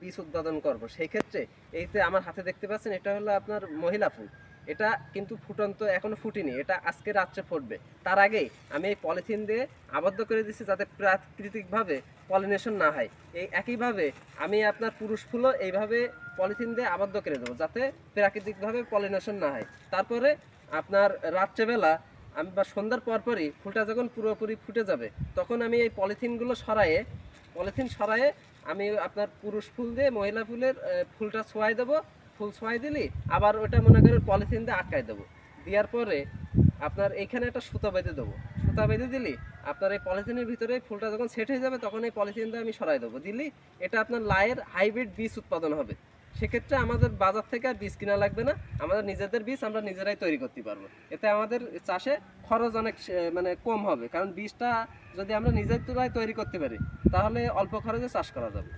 বীজ উৎপাদন করব, সেই ক্ষেত্রে এই যে আমার হাতে দেখতে পাচ্ছেন এটা হলো আপনার মহিলা ফুল। এটা কিন্তু ফুটন্ত এখনো ফুটেনি, এটা আজকে রাত্রে ফুটবে। তার আগেই আমি এই পলিথিন দিয়ে আবদ্ধ করে দিচ্ছি যাতে প্রাকৃতিকভাবে পলিনেশন না হয়। এই একইভাবে আমি আপনার পুরুষ ফুলও এইভাবে পলিথিন দিয়ে আবদ্ধ করে দেবো যাতে প্রাকৃতিকভাবে পলিনেশন না হয়। তারপরে আপনার রাত্রেবেলা আমি বা সন্ধ্যার পরপরই ফুলটা যখন পুরোপুরি ফুটে যাবে তখন আমি এই পলিথিন সরায়ে আমি আপনার পুরুষ ফুল দিয়ে মহিলা ফুলের ফুলটা ছোঁয়াই দেবো। ফুল ছোঁয়াই দিলি আবার ওটা মনে করেন পলিথিন দিয়ে আটকাই দেবো। দেওয়ার পরে আপনার এইখানে একটা সুতা বেঁধে দেবো। সুতা বেঁধে দিলি আপনার এই পলিথিনের ভিতরে ফুলটা যখন সেট হয়ে যাবে তখন এই পলিথিন দিয়ে আমি সরাই দেবো। দিলি এটা আপনার লায়ের হাইব্রিড বীজ উৎপাদন হবে। সেক্ষেত্রে আমাদের বাজার থেকে আর বীজ কিনা লাগবে না, আমাদের নিজেদের বীজ আমরা নিজেরাই তৈরি করতে পারবো। এতে আমাদের চাষে খরচ অনেক মানে কম হবে, কারণ বীজটা যদি আমরা নিজেরাই তৈরি করতে পারি তাহলে অল্প খরচে চাষ করা যাবে।